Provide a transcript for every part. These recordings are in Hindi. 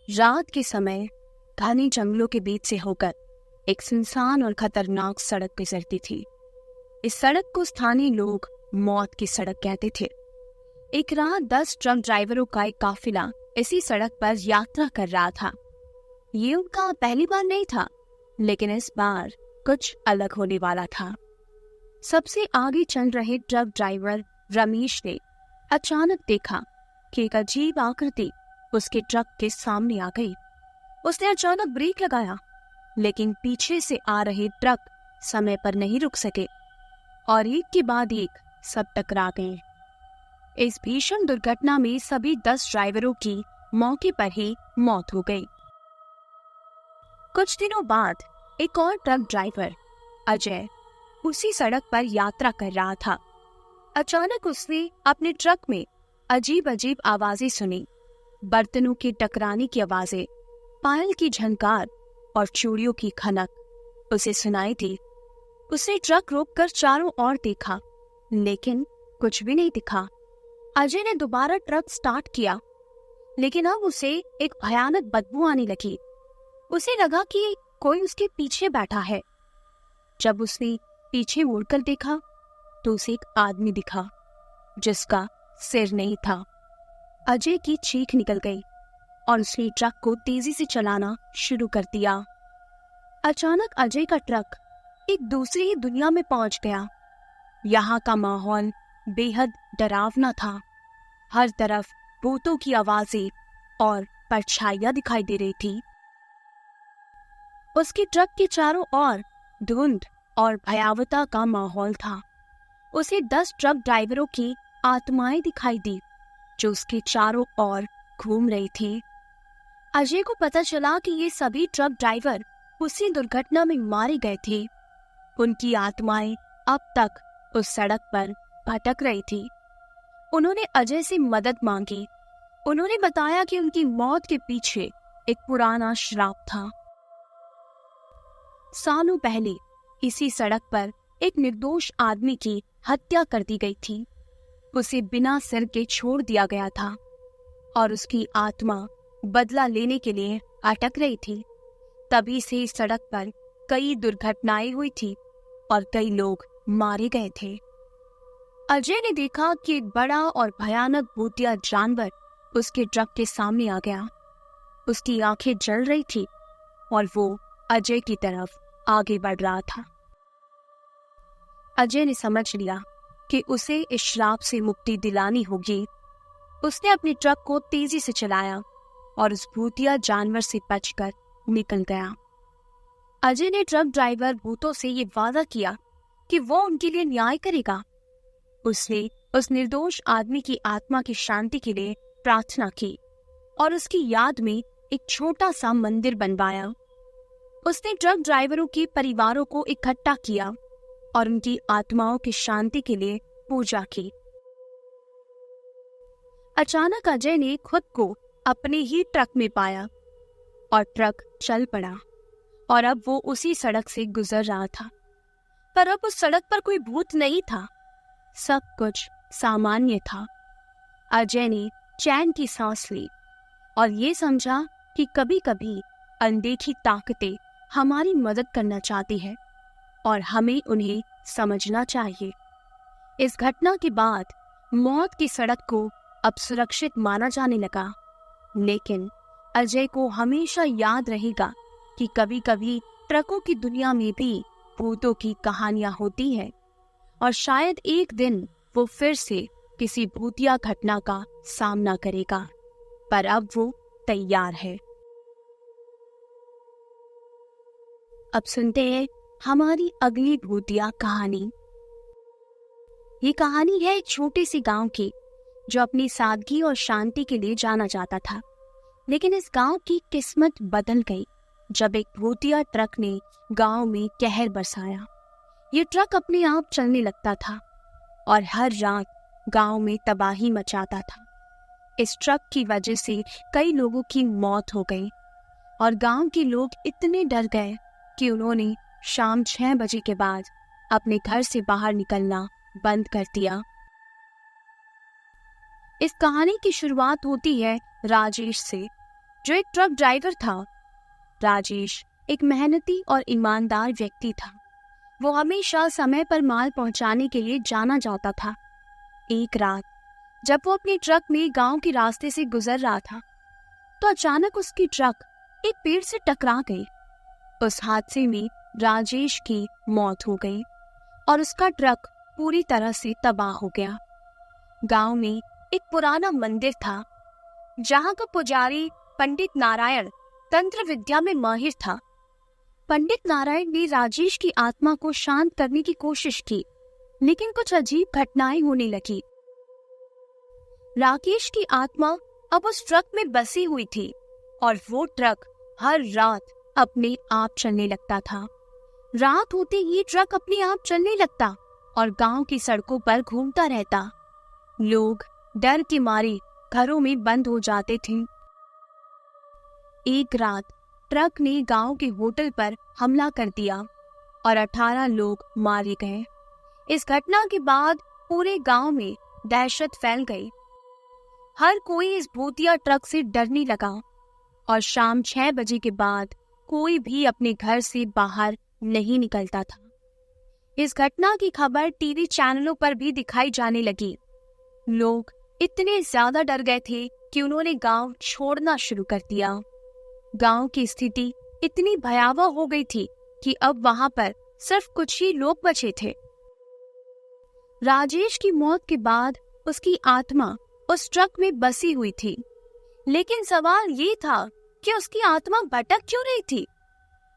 रात के समय घने जंगलों के बीच से होकर एक सुनसान और खतरनाक सड़क गुजरती थी। इस सड़क को स्थानीय लोग मौत की सड़क कहते थे। एक रात 10 ट्रक ड्राइवरों का एक काफिला इसी सड़क पर यात्रा कर रहा था। ये उनका पहली बार नहीं था, लेकिन इस बार कुछ अलग होने वाला था। सबसे आगे चल रहे ट्रक ड्राइवर रमेश ने अचानक देखा कि एक अजीब आकृति उसके ट्रक के सामने आ गई। उसने अचानक ब्रेक लगाया, लेकिन पीछे से आ रहे ट्रक समय पर नहीं रुक सके और एक के बाद एक सब टकरा गए। इस भीषण दुर्घटना में सभी 10 ड्राइवरों की मौके पर ही मौत हो गई। कुछ दिनों बाद एक और ट्रक ड्राइवर अजय उसी सड़क पर यात्रा कर रहा था। अचानक उसने अपने ट्रक में अजीब अजीब आवाजें सुनी। बर्तनों के टकराने की आवाजें, पायल की झनकार और चूड़ियों की खनक उसे सुनाई थी। उसने ट्रक रोककर चारों ओर देखा, लेकिन कुछ भी नहीं दिखा। अजय ने दोबारा ट्रक स्टार्ट किया, लेकिन अब उसे एक भयानक बदबू आने लगी। उसे लगा कि कोई उसके पीछे बैठा है। जब उसने पीछे मुड़कर देखा तो उसे एक आदमी दिखा जिसका सिर नहीं था। अजय की चीख निकल गई और उसने ट्रक को तेजी से चलाना शुरू कर दिया। अचानक अजय का ट्रक एक दूसरी ही दुनिया में पहुंच गया। यहाँ का माहौल बेहद डरावना था। हर तरफ भूतों की आवाजें और परछाइयां दिखाई दे रही थी। उसके ट्रक के चारों ओर धुंध और भयावता का माहौल था। उसे 10 ट्रक ड्राइवरों की आत्माएं दिखाई दी जो उसके चारों ओर घूम रही थी। अजय को पता चला कि ये सभी ट्रक ड्राइवर उसी दुर्घटना में मारे गए थे। उनकी आत्माएं अब तक उस सड़क पर भटक रही थी। उन्होंने अजय से मदद मांगी। उन्होंने बताया कि उनकी मौत के पीछे एक पुराना श्राप था। सालों पहले इसी सड़क पर एक निर्दोष आदमी की हत्या कर दी गई थी। उसे बिना सिर के छोड़ दिया गया था और उसकी आत्मा बदला लेने के लिए अटक रही थी। तभी से इस सड़क पर कई दुर्घटनाएं हुई थी और कई लोग मारे गए थे। अजय ने देखा कि एक बड़ा और भयानक भूतिया जानवर उसके ट्रक के सामने आ गया। उसकी आंखें जल रही थी और वो अजय की तरफ आगे बढ़ रहा था। अजय ने समझ लिया कि उसे इस श्राप से मुक्ति दिलानी होगी। उसने अपने ट्रक को तेजी से चलाया और उस भूतिया जानवर से बचकर निकल गया। अजय ने ट्रक ड्राइवर भूतों से ये वादा किया कि वो उनके लिए न्याय करेगा। उसने उस निर्दोष आदमी की आत्मा की शांति के लिए प्रार्थना की और उसकी याद में एक छोटा सा मंदिर बनवाया। उसने ट्रक ड्राइवरों के परिवारों को इकट्ठा किया और उनकी आत्माओं की शांति के लिए पूजा की। अचानक अजय ने खुद को अपने ही ट्रक में पाया और ट्रक चल पड़ा और अब वो उसी सड़क से गुजर रहा था। पर अब उस सड़क पर कोई भूत नहीं था। सब कुछ सामान्य था। अजय ने चैन की सांस ली और ये समझा कि कभी कभी अनदेखी ताकतें हमारी मदद करना चाहती है और हमें उन्हें समझना चाहिए। इस घटना के बाद मौत की सड़क को अब सुरक्षित माना जाने लगा, लेकिन अजय को हमेशा याद रहेगा कि कभी कभी ट्रकों की दुनिया में भी भूतों की कहानियां होती हैं और शायद एक दिन वो फिर से किसी भूतिया घटना का सामना करेगा, पर अब वो तैयार है। अब सुनते हैं हमारी अगली भूतिया कहानी। ये कहानी है एक छोटे से गांव की जो अपनी सादगी और शांति के लिए जाना जाता था। लेकिन इस गांव की किस्मत बदल गई जब एक भूतिया ट्रक ने गांव में कहर बरसाया। ये ट्रक अपने आप चलने लगता था और हर रात गांव में तबाही मचाता था। इस ट्रक की वजह से कई लोगों की मौत हो गई और गांव के लोग इतने डर गए कि उन्होंने शाम 6 बजे के बाद अपने घर से बाहर निकलना बंद कर दिया। इस कहानी की शुरुआत होती है राजेश से, जो एक ट्रक ड्राइवर था। राजेश एक मेहनती और ईमानदार व्यक्ति था। वो हमेशा समय पर माल पहुंचाने के लिए जाना जाता था। एक रात जब वो अपनी ट्रक में गांव के रास्ते से गुजर रहा था, तो अचानक उसकी ट्रक एक पेड़ से टकरा गई। उस हादसे में राजेश की मौत हो गई और उसका ट्रक पूरी तरह से तबाह हो गया। गांव में एक पुराना मंदिर था, जहां का पुजारी पंडित नारायण तंत्र विद्या में माहिर था। पंडित नारायण ने राजेश की आत्मा को शांत करने की कोशिश की, लेकिन कुछ अजीब घटनाएं होने लगी। राकेश की आत्मा अब उस ट्रक में बसी हुई थी और वो ट्रक हर रात अपने आप चलने लगता था। रात होते ही ट्रक अपने आप चलने लगता और गांव की सड़कों पर घूमता रहता। लोग डर के मारे घरों में बंद हो जाते थे। एक रात ट्रक ने गांव के होटल पर हमला कर दिया और 18 लोग मारे गए। इस घटना के बाद पूरे गांव में दहशत फैल गई। हर कोई इस भूतिया ट्रक से डरने लगा और शाम 6 बजे के बाद कोई भी अपने घर से बाहर नहीं निकलता था। इस घटना की खबर टीवी चैनलों पर भी दिखाई जाने लगी। लोग इतने ज्यादा डर गए थे कि उन्होंने गांव छोड़ना शुरू कर दिया। गांव की स्थिति इतनी भयावह हो गई थी कि अब वहां पर सिर्फ कुछ ही लोग बचे थे। राजेश की मौत के बाद उसकी आत्मा उस ट्रक में बसी हुई थी, लेकिन सवाल ये था कि उसकी आत्मा भटक क्यों रही थी।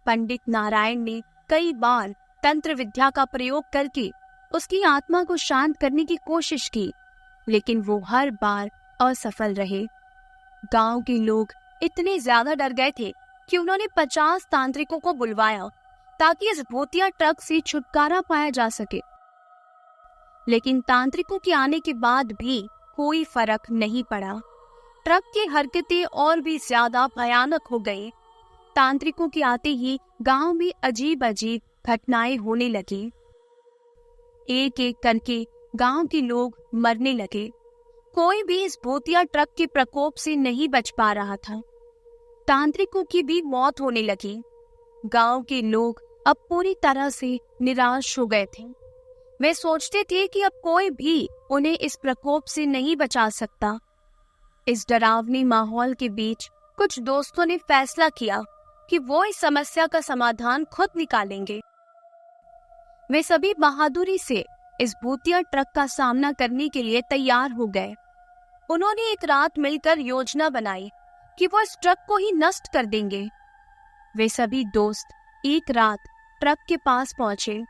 पंडित नारायण ने कई बार तंत्र विद्या का प्रयोग करके उसकी आत्मा को शांत करने की कोशिश की, लेकिन वो हर बार असफल रहे। गांव के लोग इतने ज्यादा डर गए थे कि उन्होंने 50 तांत्रिकों को बुलवाया ताकि इस भूतिया ट्रक से छुटकारा पाया जा सके। लेकिन तांत्रिकों के आने के बाद भी कोई फर्क नहीं पड़ा। ट्रक की हरकतें और भी ज्यादा भयानक हो गई। तांत्रिकों के आते ही गांव में अजीब अजीब घटनाएं होने लगी। एक एक करके गांव के लोग मरने लगे। कोई भी इस भूतिया ट्रक के प्रकोप से नहीं बच पा रहा था। तांत्रिकों की भी मौत होने लगी। गांव के लोग अब पूरी तरह से निराश हो गए थे। वे सोचते थे कि अब कोई भी उन्हें इस प्रकोप से नहीं बचा सकता। इस डरावनी माहौल के बीच कुछ दोस्तों ने फैसला किया कि वो इस समस्या का समाधान खुद निकालेंगे। वे सभी बहादुरी से इस भूतिया ट्रक का सामना करने के लिए तैयार हो गए। उन्होंने एक रात मिलकर योजना बनाई कि वो इस ट्रक को ही नष्ट कर देंगे। वे सभी दोस्त एक रात ट्रक के पास पहुंचे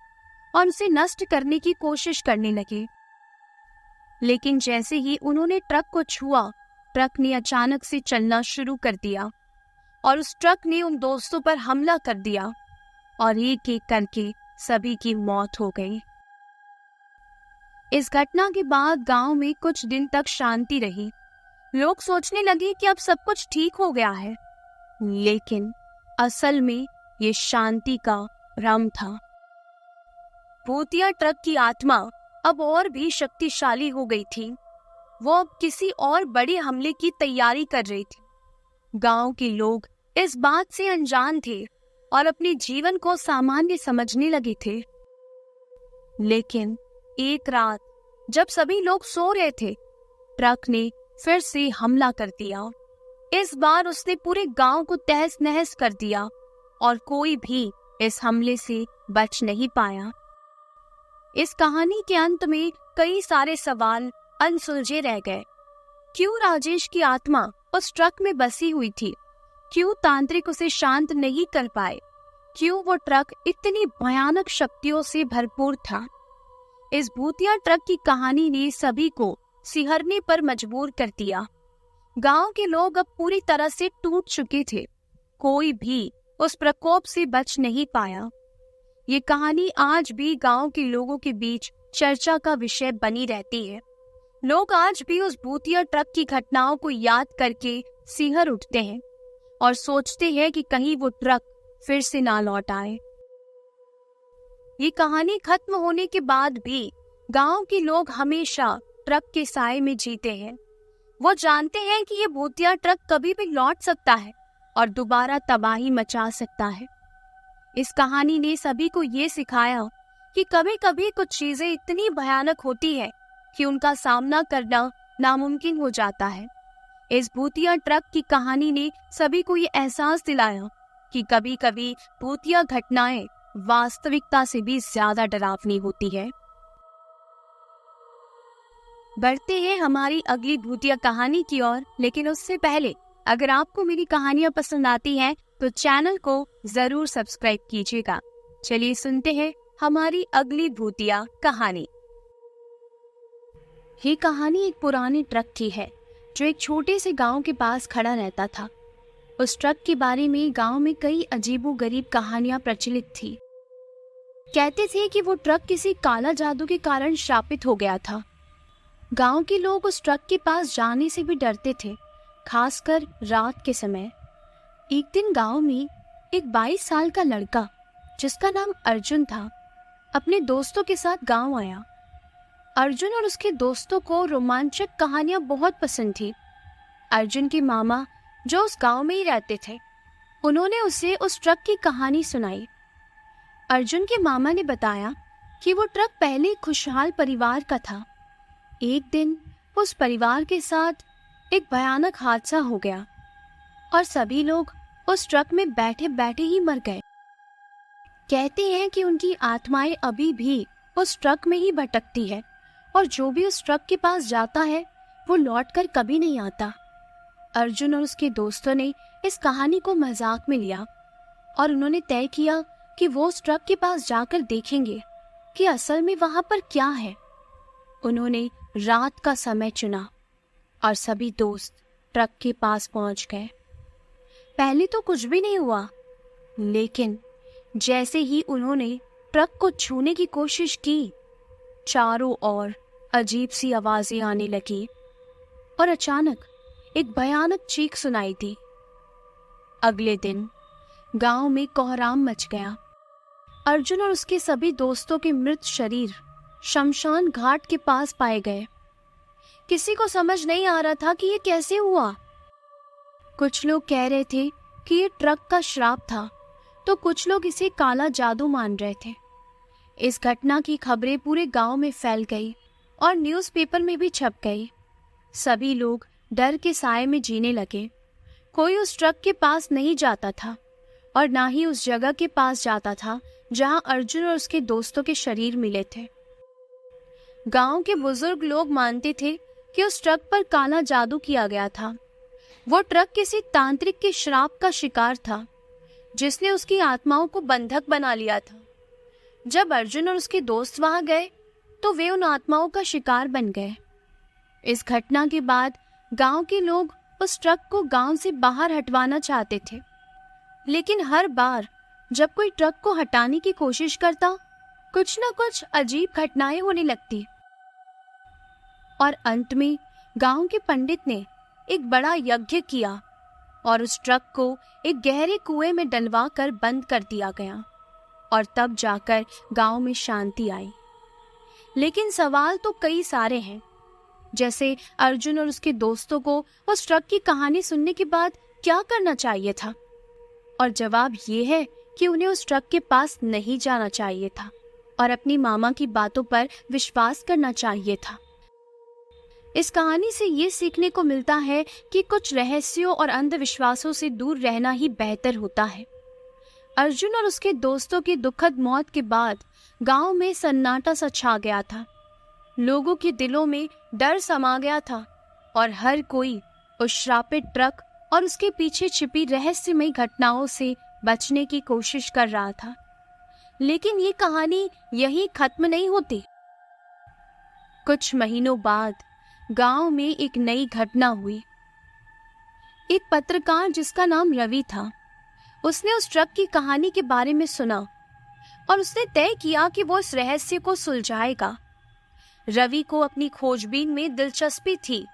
और उसे नष्ट करने की कोशिश करने लगे। लेकिन जैसे ही उन्होंने ट्रक को छुआ, ट्रक ने अचानक से चलना शुरू कर दिया और उस ट्रक ने उन दोस्तों पर हमला कर दिया और एक एक करके सभी की मौत हो गई। इस घटना के बाद गांव में कुछ दिन तक शांति रही। लोग सोचने लगे कि अब सब कुछ ठीक हो गया है, लेकिन असल में ये शांति का भ्रम था। भूतिया ट्रक की आत्मा अब और भी शक्तिशाली हो गई थी। वो अब किसी और बड़े हमले की तैयारी कर रही थी। गांव के लोग इस बात से अनजान थे और अपने जीवन को सामान्य समझने लगे थे। लेकिन एक रात जब सभी लोग सो रहे थे, ट्रक ने फिर से हमला कर दिया। इस बार उसने पूरे गांव को तहस नहस कर दिया और कोई भी इस हमले से बच नहीं पाया। इस कहानी के अंत में कई सारे सवाल अनसुलझे रह गए। क्यों राजेश की आत्मा उस ट्रक में बसी हुई थी? क्यों तांत्रिक उसे शांत नहीं कर पाए? क्यों वो ट्रक इतनी भयानक शक्तियों से भरपूर था? इस भूतिया ट्रक की कहानी ने सभी को सिहरने पर मजबूर कर दिया। गांव के लोग अब पूरी तरह से टूट चुके थे। कोई भी उस प्रकोप से बच नहीं पाया। ये कहानी आज भी गांव के लोगों के बीच चर्चा का विषय बनी रहती है। लोग आज भी उस भूतिया ट्रक की घटनाओं को याद करके सिहर उठते हैं और सोचते हैं कि कहीं वो ट्रक फिर से ना लौट आए। ये कहानी खत्म होने के बाद भी गांव के लोग हमेशा ट्रक के साए में जीते हैं। वो जानते हैं कि ये भूतिया ट्रक कभी भी लौट सकता है और दोबारा तबाही मचा सकता है। इस कहानी ने सभी को ये सिखाया कि कभी कभी कुछ चीजें इतनी भयानक होती है कि उनका सामना करना नामुमकिन हो जाता है। इस भूतिया ट्रक की कहानी ने सभी को ये एहसास दिलाया कि कभी कभी भूतिया घटनाएं वास्तविकता से भी ज्यादा डरावनी होती है। बढ़ते हैं हमारी अगली भूतिया कहानी की ओर, लेकिन उससे पहले अगर आपको मेरी कहानियां पसंद आती हैं तो चैनल को जरूर सब्सक्राइब कीजिएगा। चलिए सुनते हैं हमारी अगली भूतिया कहानी। ये कहानी एक पुराने ट्रक की है जो एक छोटे से गांव के पास खड़ा रहता था। उस ट्रक के बारे में गांव में कई अजीबोगरीब कहानियां प्रचलित थी। कहते थे कि वो ट्रक किसी काला जादू के कारण श्रापित हो गया था। गांव के लोग उस ट्रक के पास जाने से भी डरते थे, खासकर रात के समय। एक दिन गांव में एक 22 साल का लड़का जिसका नाम अर्जुन था अपने दोस्तों के साथ गांव आया। अर्जुन और उसके दोस्तों को रोमांचक कहानियां बहुत पसंद थी। अर्जुन के मामा जो उस गांव में ही रहते थे, उन्होंने उसे उस ट्रक की कहानी सुनाई। अर्जुन के मामा ने बताया कि वो ट्रक पहले एक खुशहाल परिवार का था। एक दिन उस परिवार के साथ एक भयानक हादसा हो गया और सभी लोग उस ट्रक में बैठे बैठे ही मर गए। कहते हैं कि उनकी आत्माएं अभी भी उस ट्रक में ही भटकती है और जो भी उस ट्रक के पास जाता है वो लौटकर कभी नहीं आता। अर्जुन और उसके दोस्तों ने इस कहानी को मजाक में लिया और उन्होंने तय किया कि वो उस ट्रक के पास जाकर देखेंगे कि असल में वहां पर क्या है। उन्होंने रात का समय चुना और सभी दोस्त ट्रक के पास पहुंच गए। पहले तो कुछ भी नहीं हुआ, लेकिन जैसे ही उन्होंने ट्रक को छूने की कोशिश की, चारों ओर अजीब सी आवाजें आने लगी और अचानक एक भयानक चीख सुनाई दी। अगले दिन गांव में कोहराम मच गया। अर्जुन और उसके सभी दोस्तों के मृत शरीर शमशान घाट के पास पाए गए। किसी को समझ नहीं आ रहा था कि ये कैसे हुआ। कुछ लोग कह रहे थे कि ये ट्रक का श्राप था, तो कुछ लोग इसे काला जादू मान रहे थे। इस घटना की खबरें पूरे गांव में फैल गई और न्यूज़पेपर में भी छप गई। सभी लोग डर के साए में जीने लगे। कोई उस ट्रक के पास नहीं जाता था और ना ही उस जगह के पास जाता था जहां अर्जुन और उसके दोस्तों के शरीर मिले थे। गांव के बुजुर्ग लोग मानते थे कि उस ट्रक पर काला जादू किया गया था। वो ट्रक किसी तांत्रिक के श्राप का शिकार था जिसने उसकी आत्माओं को बंधक बना लिया था। जब अर्जुन और उसके दोस्त वहां गए तो वे उन आत्माओं का शिकार बन गए। इस घटना के बाद गांव के लोग उस ट्रक को गांव से बाहर हटवाना चाहते थे, लेकिन हर बार जब कोई ट्रक को हटाने की कोशिश करता, कुछ न कुछ अजीब घटनाएं होने लगती और अंत में गांव के पंडित ने एक बड़ा यज्ञ किया और उस ट्रक को एक गहरे कुएं में डलवा कर बंद कर दिया गया और तब जाकर गांव में शांति आई। लेकिन सवाल तो कई सारे हैं, जैसे अर्जुन और उसके दोस्तों को उस ट्रक की कहानी सुनने के बाद क्या करना चाहिए था? और जवाब ये है कि उन्हें उस ट्रक के पास नहीं जाना चाहिए था और अपनी मामा की बातों पर विश्वास करना चाहिए था। इस कहानी से ये सीखने को मिलता है कि कुछ रहस्यों और अंधविश्वासों से दूर रहना ही बेहतर होता है। अर्जुन और उसके दोस्तों की दुखद मौत के बाद गांव में सन्नाटा सा छा गया था। लोगों के दिलों में डर समा गया था और हर कोई उस श्रापित ट्रक और उसके पीछे छिपी रहस्यमयी घटनाओं से बचने की कोशिश कर रहा था। लेकिन ये कहानी यहीं खत्म नहीं होती। कुछ महीनों बाद गांव में एक नई घटना हुई। एक पत्रकार जिसका नाम रवि था, उसने उस ट्रक की कहानी के बारे में सुना और उसने तय किया कि वो इस रहस्य को सुलझाएगा। रवि को अपनी खोजबीन में दिलचस्पी थी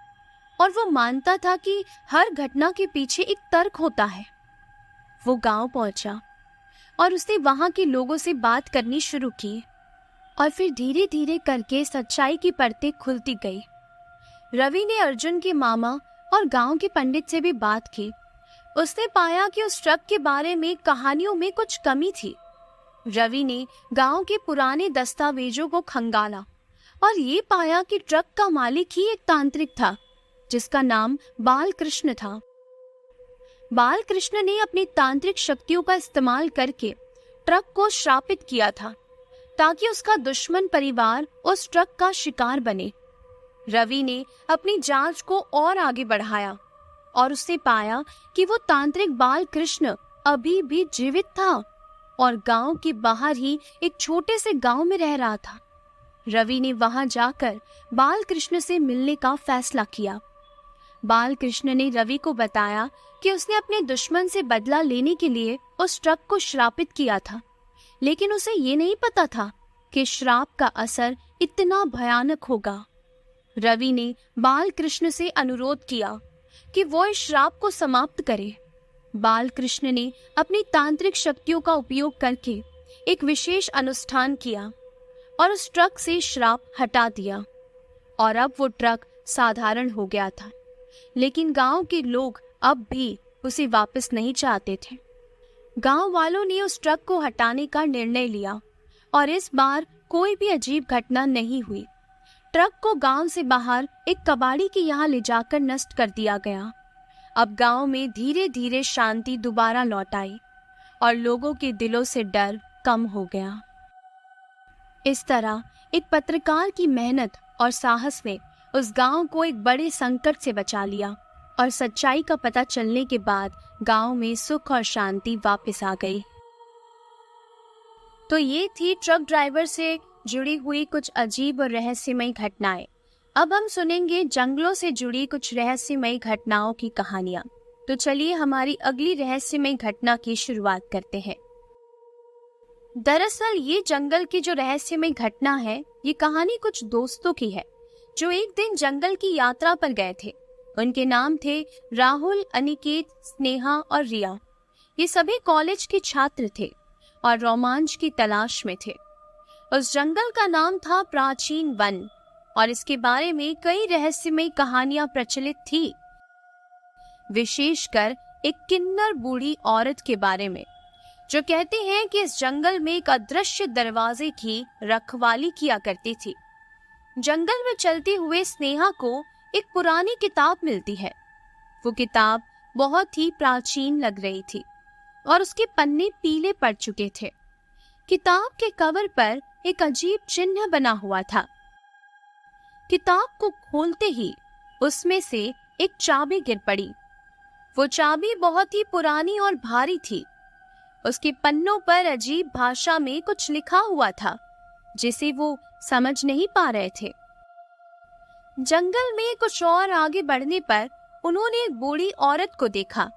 और वो मानता था कि हर घटना के पीछे एक तर्क होता है। वो गांव पहुंचा और उसने वहां के लोगों से बात करनी शुरू की और फिर धीरे धीरे करके सच्चाई की परतें खुलती गई। रवि ने अर्जुन के मामा और गांव के पंडित से भी बात की। उसने पाया कि उस ट्रक के बारे में कहानियों में कुछ कमी थी। रवि ने गांव के पुराने दस्तावेजों को खंगाला और ये पाया कि ट्रक का मालिक ही एक तांत्रिक था जिसका नाम बालकृष्ण था। बालकृष्ण ने अपनी तांत्रिक शक्तियों का इस्तेमाल करके ट्रक को श्रापित किया था ताकि उसका दुश्मन परिवार उस ट्रक का शिकार बने। रवि ने अपनी जांच को और आगे बढ़ाया और उसने पाया कि वो तांत्रिक बालकृष्ण अभी भी जीवित था और गांव के बाहर ही एक छोटे से गांव में रह रहा था। रवि ने वहां जाकर बालकृष्ण से मिलने का फैसला किया। बालकृष्ण ने रवि को बताया कि उसने अपने दुश्मन से बदला लेने के लिए उस ट्रक को श्रापित किया था, लेकिन उसे ये नहीं पता था कि श्राप का असर इतना भयानक होगा। रवि ने बालकृष्ण से अनुरोध किया कि वो इस श्राप को समाप्त करे। बालकृष्ण ने अपनी तांत्रिक शक्तियों का उपयोग करके एक विशेष अनुष्ठान किया और उस ट्रक से श्राप हटा दिया और अब वो ट्रक साधारण हो गया था। लेकिन गांव के लोग अब भी उसे वापस नहीं चाहते थे। गांव वालों ने उस ट्रक को हटाने का निर्णय लिया और इस बार कोई भी अजीब घटना नहीं हुई। ट्रक को गांव से बाहर एक कबाड़ी के यहाँ ले जाकर नष्ट कर दिया गया। अब गांव में धीरे धीरे शांति दोबारा लौट आई और लोगों के दिलों से डर कम हो गया। इस तरह एक पत्रकार की मेहनत और साहस ने उस गांव को एक बड़े संकट से बचा लिया और सच्चाई का पता चलने के बाद गांव में सुख और शांति वापस आ गई। तो ये थी ट्रक ड्राइवर से जुड़ी हुई कुछ अजीब और रहस्यमयी घटनाएं। अब हम सुनेंगे जंगलों से जुड़ी कुछ रहस्यमयी घटनाओं की कहानियां। तो चलिए हमारी अगली रहस्यमयी घटना की शुरुआत करते हैं। दरअसल ये जंगल की जो रहस्यमयी घटना है, ये कहानी कुछ दोस्तों की है जो एक दिन जंगल की यात्रा पर गए थे। उनके नाम थे राहुल, अनिकेत, स्नेहा और रिया। ये सभी कॉलेज के छात्र थे और रोमांच की तलाश में थे। उस जंगल का नाम था प्राचीन वन और इसके बारे में कई रहस्यमयी कहानियां प्रचलित थी, विशेषकर एक किन्नर बूढ़ी औरत के बारे में जो कहते हैं कि इस जंगल में एक अदृश्य दरवाजे की रखवाली किया करती थी। जंगल में चलते हुए स्नेहा को एक पुरानी किताब मिलती है। वो किताब बहुत ही प्राचीन लग रही थी और उसके पन्ने पीले पड़ चुके थे। किताब के कवर पर एक अजीब चिन्ह बना हुआ था। किताब को खोलते ही उसमें से एक चाबी गिर पड़ी। वो चाबी बहुत ही पुरानी और भारी थी। उसके पन्नों पर अजीब भाषा में कुछ लिखा हुआ था जिसे वो समझ नहीं पा रहे थे। जंगल में कुछ और आगे बढ़ने पर उन्होंने एक बूढ़ी औरत को देखा।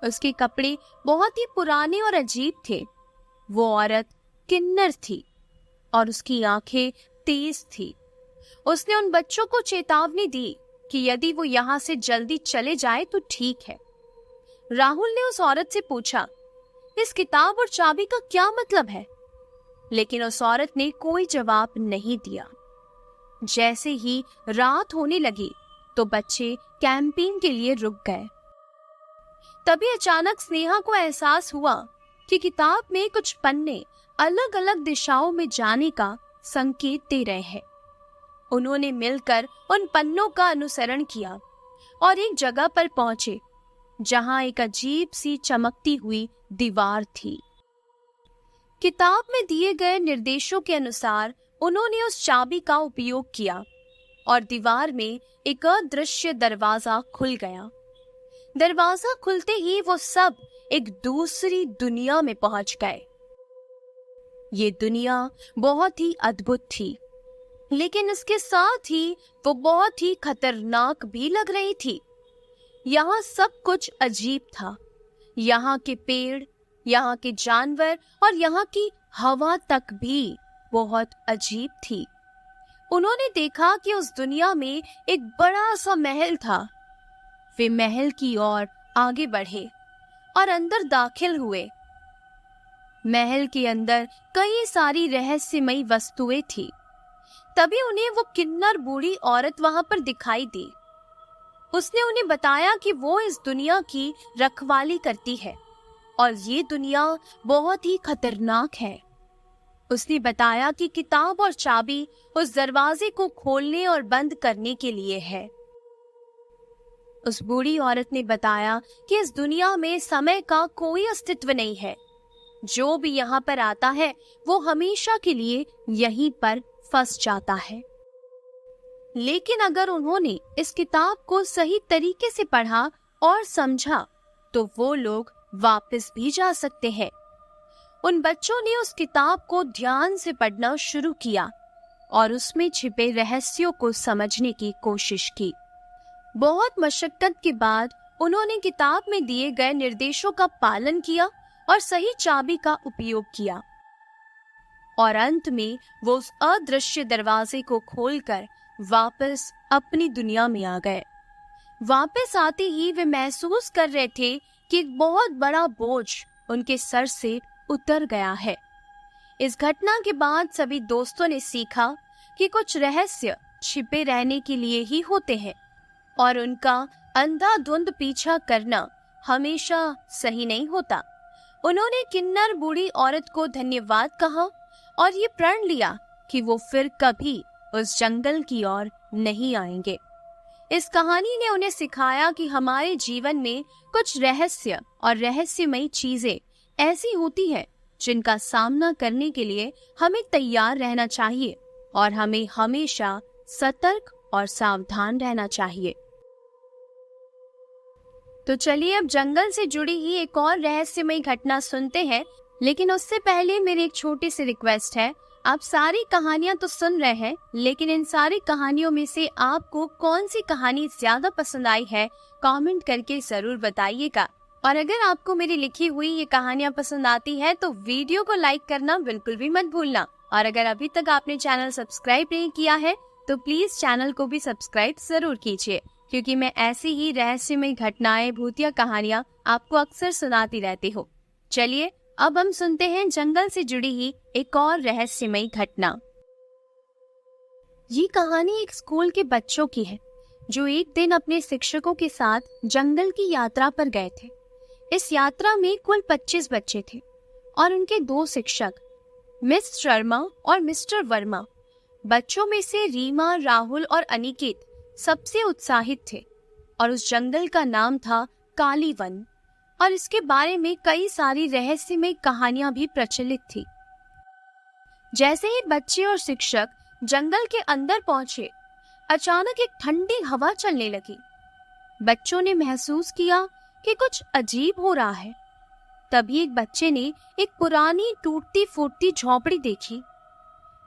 उसके कपड़े बहुत ही पुराने और अजीब थे। वो औरत किन्नर थी और उसकी आंखें तेज थी। उसने उन बच्चों को चेतावनी दी कि यदि वो यहाँ से जल्दी चले जाए तो ठीक है। राहुल ने उस औरत से पूछा, इस किताब और चाबी का क्या मतलब है? लेकिन उस औरत ने कोई जवाब नहीं दिया। जैसे ही रात होने लगी तो बच्चे कैंपिंग के लिए रुक गए। तभी अचानक स्नेहा को एहसास हुआ कि किताब में कुछ पन्ने अलग अलग दिशाओं में जाने का संकेत दे रहे हैं। उन्होंने मिलकर उन पन्नों का अनुसरण किया और एक जगह पर पहुंचे जहां एक अजीब सी चमकती हुई दीवार थी। किताब में दिए गए निर्देशों के अनुसार उन्होंने उस चाबी का उपयोग किया और दीवार में एक अदृश्य दरवाजा खुल गया। दरवाजा खुलते ही वो सब एक दूसरी दुनिया में पहुंच गए। ये दुनिया बहुत ही अद्भुत थी, लेकिन इसके साथ ही वो बहुत ही खतरनाक भी लग रही थी। यहाँ सब कुछ अजीब था। यहाँ के पेड़, यहाँ के जानवर और यहाँ की हवा तक भी बहुत अजीब थी। उन्होंने देखा कि उस दुनिया में एक बड़ा सा महल था। वे महल की ओर आगे बढ़े और अंदर दाखिल हुए। महल के अंदर कई सारी रहस्यमयी वस्तुएं थी। तभी उन्हें वो किन्नर बूढ़ी औरत वहां पर दिखाई दी। उसने उन्हें बताया कि वो इस दुनिया की रखवाली करती है और ये दुनिया बहुत ही खतरनाक है। उसने बताया कि किताब और चाबी उस दरवाजे को खोलने और बंद करने के लिए है। उस बूढ़ी औरत ने बताया कि इस दुनिया में समय का कोई अस्तित्व नहीं है। जो भी यहाँ पर आता है वो हमेशा के लिए यहीं पर फंस जाता है। लेकिन अगर उन्होंने इस किताब को सही तरीके से पढ़ा और समझा तो वो लोग वापस भी जा सकते हैं। उन बच्चों ने उस किताब को ध्यान से पढ़ना शुरू किया और उसमें छिपे रहस्यों को समझने की कोशिश की। बहुत मशक्कत के बाद उन्होंने किताब में दिए गए निर्देशों का पालन किया और सही चाबी का उपयोग किया और अंत में वो उस अदृश्य दरवाजे को खोलकर वापस अपनी दुनिया में आ गए। वापस आते ही वे महसूस कर रहे थे कि एक बहुत बड़ा बोझ उनके सर से उतर गया है। इस घटना के बाद सभी दोस्तों ने सीखा कि कुछ रहस्य छिपे रहने के लिए ही होते हैं और उनका अंधाधुंध पीछा करना हमेशा सही नहीं होता। उन्होंने किन्नर बूढ़ी औरत को धन्यवाद कहा और ये प्रण लिया कि वो फिर कभी उस जंगल की ओर नहीं आएंगे। इस कहानी ने उन्हें सिखाया कि हमारे जीवन में कुछ रहस्य और रहस्यमयी चीजें ऐसी होती है जिनका सामना करने के लिए हमें तैयार रहना चाहिए और हमें हमेशा सतर्क और सावधान रहना चाहिए। तो चलिए अब जंगल से जुड़ी ही एक और रहस्यमयी घटना सुनते हैं, लेकिन उससे पहले मेरी एक छोटी सी रिक्वेस्ट है। आप सारी कहानियां तो सुन रहे हैं, लेकिन इन सारी कहानियों में से आपको कौन सी कहानी ज्यादा पसंद आई है कमेंट करके जरूर बताइएगा। और अगर आपको मेरी लिखी हुई ये कहानियां पसंद आती है तो वीडियो को लाइक करना बिल्कुल भी मत भूलना। और अगर अभी तक आपने चैनल सब्सक्राइब नहीं किया है तो प्लीज चैनल को भी सब्सक्राइब जरूर कीजिए, क्योंकि मैं ऐसी ही रहस्यमयी घटनाएं, भूतिया कहानियां आपको अक्सर सुनाती रहती हूँ। चलिए अब हम सुनते हैं जंगल से जुड़ी ही एक और रहस्यमयी घटना। ये कहानी एक स्कूल के बच्चों की है जो एक दिन अपने शिक्षकों के साथ जंगल की यात्रा पर गए थे। इस यात्रा में कुल 25 बच्चे थे और उनके 2 शिक्षक, मिस शर्मा और मिस्टर वर्मा। बच्चों में से रीमा, राहुल और अनिकेत सबसे उत्साहित थे और उस जंगल का नाम था काली वन और इसके बारे में कई सारी रहस्यमय कहानियां भी प्रचलित थी। जैसे ही बच्चे और शिक्षक जंगल के अंदर पहुंचे, अचानक एक ठंडी हवा चलने लगी। बच्चों ने महसूस किया कि कुछ अजीब हो रहा है। तभी एक बच्चे ने एक पुरानी टूटती फूटती झोपड़ी देखी।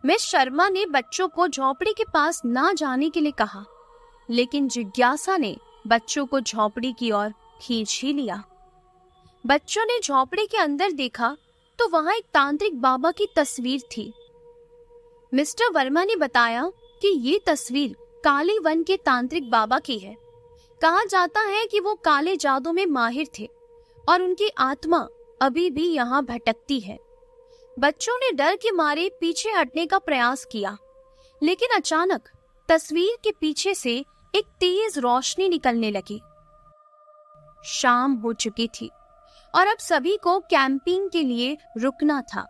मिस शर्मा ने बच्चों को झोपड़ी के पास ना जाने के लिए कहा, लेकिन जिज्ञासा ने बच्चों को झोपड़ी की ओर खींच ही लिया। बच्चों ने झोपड़ी के अंदर देखा तो वहां एक तांत्रिक बाबा की तस्वीर थी। मिस्टर वर्मा ने बताया कि ये तस्वीर काली वन के तांत्रिक बाबा की है। कहा जाता है कि वो काले जादू में माहिर थे और उनकी आत्मा अभी भी यहाँ भटकती है। बच्चों ने डर के मारे पीछे हटने का प्रयास किया, लेकिन अचानक तस्वीर के पीछे से एक तेज रोशनी निकलने लगी। शाम हो चुकी थी और अब सभी को कैंपिंग के लिए रुकना था।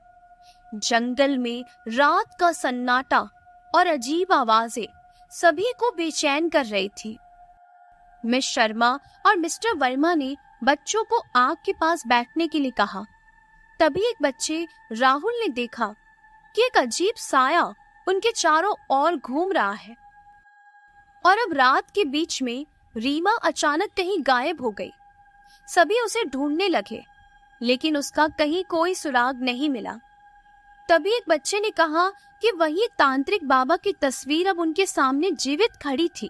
जंगल में रात का सन्नाटा और अजीब आवाजें सभी को बेचैन कर रही थी। मिस शर्मा और मिस्टर वर्मा ने बच्चों को आग के पास बैठने के लिए कहा। तभी एक बच्चे राहुल ने देखा कि एक अजीब साया उनके चारों ओर घूम रहा है और अब रात के बीच में रीमा अचानक कहीं गायब हो गई। सभी उसे ढूंढने लगे, लेकिन उसका कहीं कोई सुराग नहीं मिला। तभी एक बच्चे ने कहा कि वही तांत्रिक बाबा की तस्वीर अब उनके सामने जीवित खड़ी थी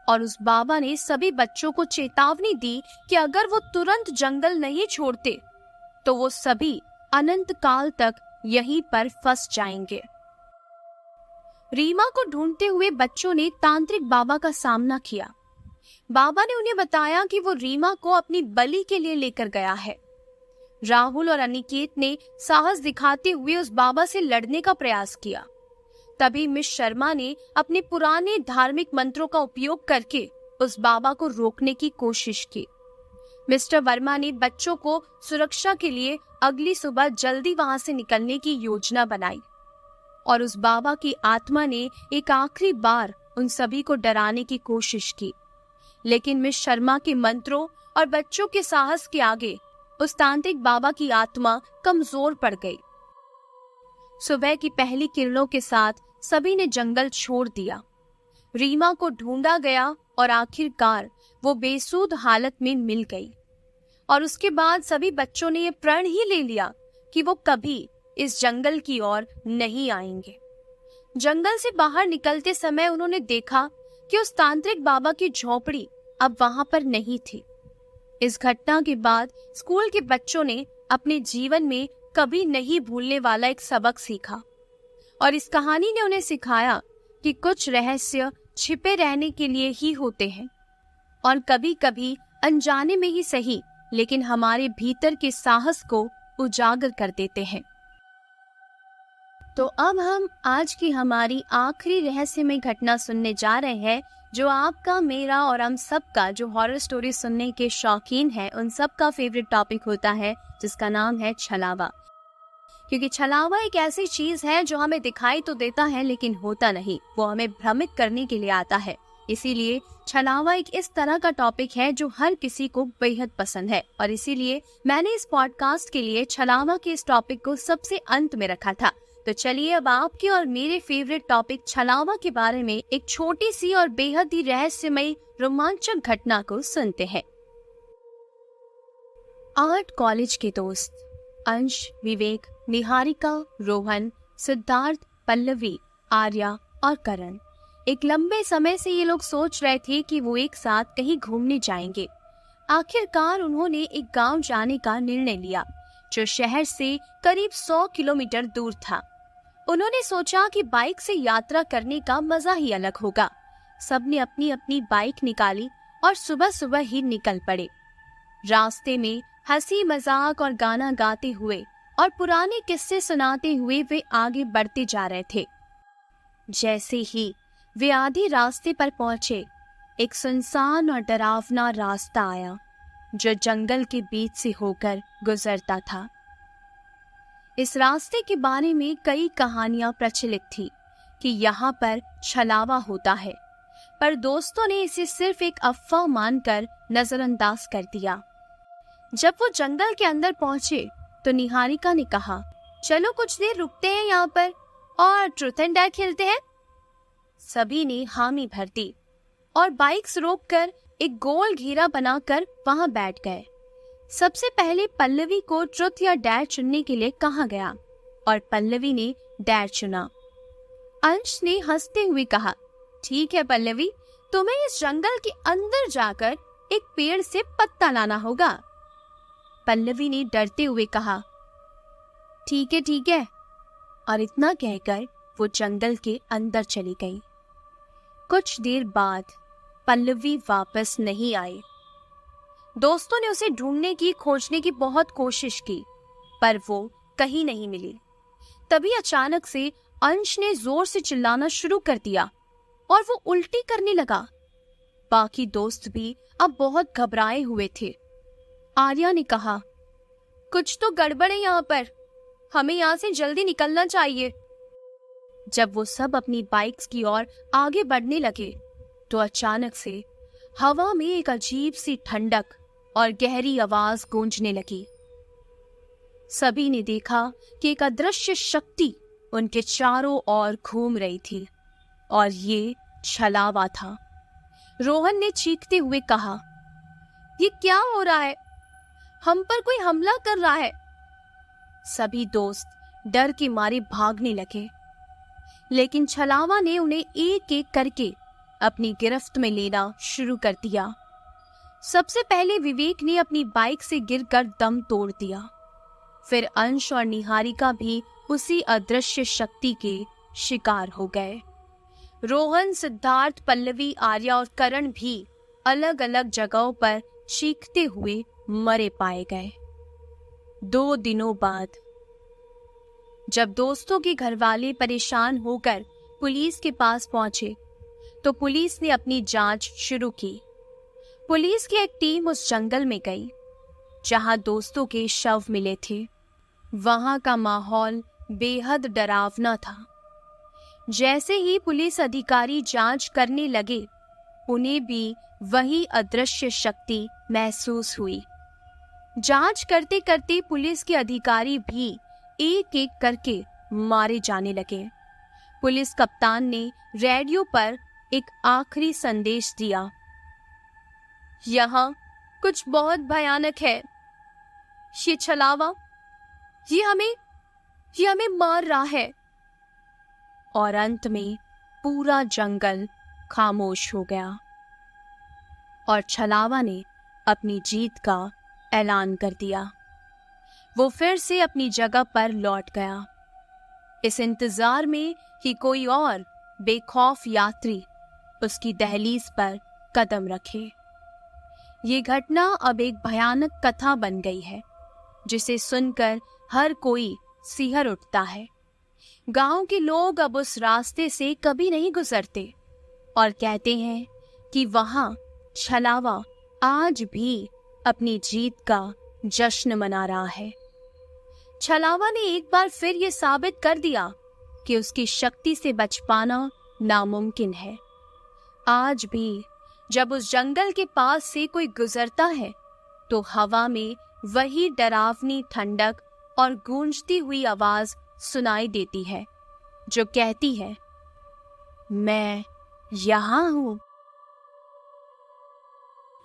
और उस बाबा ने सभी बच्चों को चेतावनी दी कि अगर वो तुरंत जंगल नहीं छोड़ते तो वो सभी अनंत काल तक यहीं पर फंस जाएंगे। रीमा को ढूंढते हुए बच्चों ने तांत्रिक बाबा का सामना किया। बाबा ने उन्हें बताया कि वो रीमा को अपनी बलि के लिए लेकर गया है। राहुल और अनिकेत ने साहस दिखाते हुए उस बाबा से लड़ने का प्रयास किया। तभी मिस शर्मा ने अपने पुराने धार्मिक मंत्रों का उपयोग करके उस बाबा को रोकने की कोशिश की। मिस्टर वर्मा ने बच्चों को सुरक्षा के लिए अगली सुबह जल्दी वहां से निकलने की योजना बनाई और उस बाबा की आत्मा ने एक आखिरी बार उन सभी को डराने की कोशिश की। लेकिन मिस शर्मा के मंत्रों और बच्चों के साहस के आगे उस तांत्रिक बाबा की आत्मा कमजोर पड़ गई। सुबह की पहली किरणों के साथ सभी ने जंगल छोड़ दिया। रीमा को ढूंढा गया और आखिरकार वो बेसुध हालत में मिल गई। और उसके बाद सभी बच्चों ने ये प्रण ही ले लिया कि वो कभी इस जंगल की ओर नहीं आएंगे। जंगल से बाहर निकलते समय उन्होंने देखा कि उस तांत्रिक बाबा की झोपड़ी अब वहां पर नहीं थी। इस घटना के बाद स्कूल के बच्चों ने अपने जीवन में कभी नहीं भूलने वाला एक सबक सीखा और इस कहानी ने उन्हें सिखाया कि कुछ रहस्य छिपे रहने के लिए ही होते हैं और कभी कभी अनजाने में ही सही, लेकिन हमारे भीतर के साहस को उजागर कर देते हैं। तो अब हम आज की हमारी आखिरी रहस्यमय घटना सुनने जा रहे हैं, जो आपका, मेरा और हम सबका जो हॉरर स्टोरी सुनने के शौकीन हैं उन सबका फेवरेट टॉपिक होता है, जिसका नाम है छलावा। क्योंकि छलावा एक ऐसी चीज है जो हमें दिखाई तो देता है लेकिन होता नहीं, वो हमें भ्रमित करने के लिए आता है। इसीलिए छलावा एक इस तरह का टॉपिक है जो हर किसी को बेहद पसंद है और इसीलिए मैंने इस पॉडकास्ट के लिए छलावा के इस टॉपिक को सबसे अंत में रखा था। तो चलिए अब आपके और मेरे फेवरेट टॉपिक छलावा के बारे में एक छोटी सी और बेहद ही रहस्यमय रोमांचक घटना को सुनते हैं। 8 कॉलेज के दोस्त अंश, विवेक, निहारिका, रोहन, सिद्धार्थ, पल्लवी, आर्या और करण, एक लंबे समय से ये लोग सोच रहे थे कि वो एक साथ कहीं घूमने जाएंगे। आखिरकार उन्होंने एक गांव जाने का निर्णय लिया जो शहर से करीब 100 किलोमीटर दूर था। उन्होंने सोचा कि बाइक से यात्रा करने का मजा ही अलग होगा। सबने अपनी अपनी बाइक निकाली और सुबह सुबह ही निकल पड़े। रास्ते में हंसी मजाक और गाना गाते हुए और पुराने किस्से सुनाते हुए वे आगे बढ़ते जा रहे थे। जैसे ही वे आधे रास्ते पर पहुंचे, एक सुनसान और डरावना रास्ता आया जो जंगल के बीच से होकर गुजरता था। इस रास्ते के बारे में कई कहानियां प्रचलित थी कि यहाँ पर छलावा होता है, पर दोस्तों ने इसे सिर्फ एक अफवाह मानकर नजरअंदाज कर दिया। जब वो जंगल के अंदर पहुंचे तो निहारिका ने कहा, चलो कुछ देर रुकते हैं यहाँ पर और ट्रूथ एंड डेयर खेलते हैं। सभी ने हामी भर दी और बाइक्स रोककर एक गोल घेरा बनाकर वहां बैठ गए। सबसे पहले पल्लवी को ट्रुथ या डेयर चुनने के लिए कहा गया और पल्लवी ने डेयर चुना। अंश ने हंसते हुए कहा, ठीक है पल्लवी, तुम्हें इस जंगल के अंदर जाकर एक पेड़ से पत्ता लाना होगा। पल्लवी ने डरते हुए कहा, ठीक है, और इतना कहकर वो जंगल के अंदर चली गई। कुछ देर बाद पल्लवी वापस नहीं आई। दोस्तों ने उसे ढूंढने की, खोजने की बहुत कोशिश की, पर वो कहीं नहीं मिली। तभी अचानक से अंश ने जोर से चिल्लाना शुरू कर दिया और वो उल्टी करने लगा। बाकी दोस्त भी अब बहुत घबराए हुए थे। आर्या ने कहा, कुछ तो गड़बड़ है यहाँ पर, हमें यहाँ से जल्दी निकलना चाहिए। जब वो सब अपनी बाइक्स की ओर आगे बढ़ने लगे तो अचानक से हवा में एक अजीब सी ठंडक और गहरी आवाज गूंजने लगी। सभी ने देखा कि एक अदृश्य शक्ति उनके चारों ओर घूम रही थी और ये छलावा था। रोहन ने चीखते हुए कहा, ये क्या हो रहा है? हम पर कोई हमला कर रहा है। सभी दोस्त डर के मारे भागने लगे, लेकिन छलावा ने उन्हें एक एक करके अपनी गिरफ्त में लेना शुरू कर दिया। सबसे पहले विवेक ने अपनी बाइक से गिरकर दम तोड़ दिया। फिर अंश और निहारिका भी उसी अदृश्य शक्ति के शिकार हो गए। रोहन, सिद्धार्थ, पल्लवी, आर्या और करण भी अलग अलग जगहों पर चीखते हुए मरे पाए गए। 2 दिनों बाद जब दोस्तों के घरवाले परेशान होकर पुलिस के पास पहुंचे तो पुलिस ने अपनी जांच शुरू की। पुलिस की एक टीम उस जंगल में गई जहां दोस्तों के शव मिले थे। वहां का माहौल बेहद डरावना था। जैसे ही पुलिस अधिकारी जांच करने लगे, उन्हें भी वही अदृश्य शक्ति महसूस हुई। जांच करते करते पुलिस के अधिकारी भी एक एक करके मारे जाने लगे। पुलिस कप्तान ने रेडियो पर एक आखिरी संदेश दिया, यहाँ कुछ बहुत भयानक है। ये छलावा, ये हमें मार रहा है। और अंत में पूरा जंगल खामोश हो गया और छलावा ने अपनी जीत का ऐलान कर दिया। वो फिर से अपनी जगह पर लौट गया, इस इंतजार में कि कोई और बेखौफ यात्री उसकी दहलीज पर कदम रखे। ये घटना अब एक भयानक कथा बन गई है, जिसे सुनकर हर कोई सिहर उठता है। गांव के लोग अब उस रास्ते से कभी नहीं गुजरते और कहते हैं कि वहां छलावा आज भी अपनी जीत का जश्न मना रहा है। छलावा ने एक बार फिर ये साबित कर दिया कि उसकी शक्ति से बच पाना नामुमकिन है। आज भी जब उस जंगल के पास से कोई गुजरता है तो हवा में वही डरावनी ठंडक और गूंजती हुई आवाज सुनाई देती है जो कहती है, मैं यहाँ हूँ।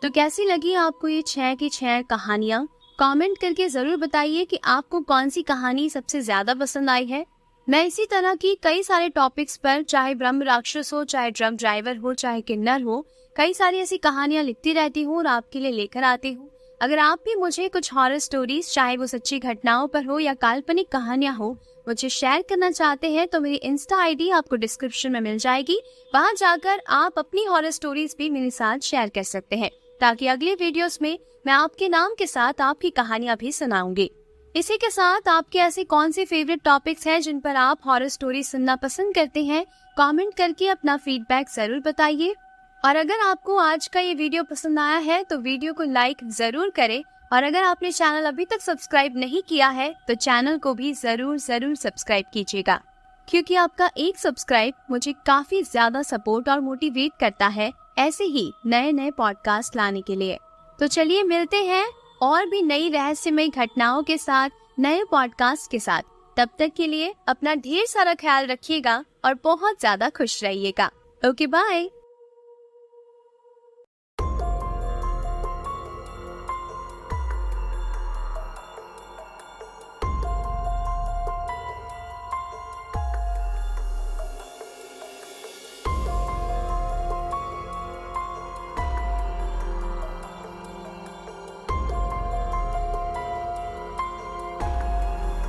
तो कैसी लगी आपको ये 6 की 6 कहानियां? कमेंट करके जरूर बताइए कि आपको कौन सी कहानी सबसे ज्यादा पसंद आई है। मैं इसी तरह की कई सारे टॉपिक्स पर, चाहे ब्रह्म राक्षस हो, चाहे ड्रम ड्राइवर हो, चाहे किन्नर हो, कई सारी ऐसी कहानियां लिखती रहती हूँ और आपके लिए लेकर आती हूँ। अगर आप भी मुझे कुछ हॉरर स्टोरीज, चाहे वो सच्ची घटनाओं पर हो या काल्पनिक कहानियां हो, मुझे शेयर करना चाहते हैं तो मेरी इंस्टा आईडी आपको डिस्क्रिप्शन में मिल जाएगी। वहां जाकर आप अपनी हॉरर स्टोरीज भी मेरे साथ शेयर कर सकते हैं, ताकि अगले वीडियोस में मैं आपके नाम के साथ आपकी कहानियां भी सुनाऊंगी। इसी के साथ आपके ऐसे कौन से फेवरेट टॉपिक्स हैं जिन पर आप हॉरर स्टोरी सुनना पसंद करते हैं, कमेंट करके अपना फीडबैक जरूर बताइए। और अगर आपको आज का ये वीडियो पसंद आया है तो वीडियो को लाइक जरूर करें, और अगर आपने चैनल अभी तक सब्सक्राइब नहीं किया है तो चैनल को भी जरूर सब्सक्राइब कीजिएगा, क्योंकि आपका एक सब्सक्राइब मुझे काफी ज्यादा सपोर्ट और मोटिवेट करता है ऐसे ही नए नए पॉडकास्ट लाने के लिए। तो चलिए मिलते हैं और भी नई रहस्यमय घटनाओं के साथ, नए पॉडकास्ट के साथ। तब तक के लिए अपना ढेर सारा ख्याल रखिएगा और बहुत ज्यादा खुश रहिएगा। Okay bye.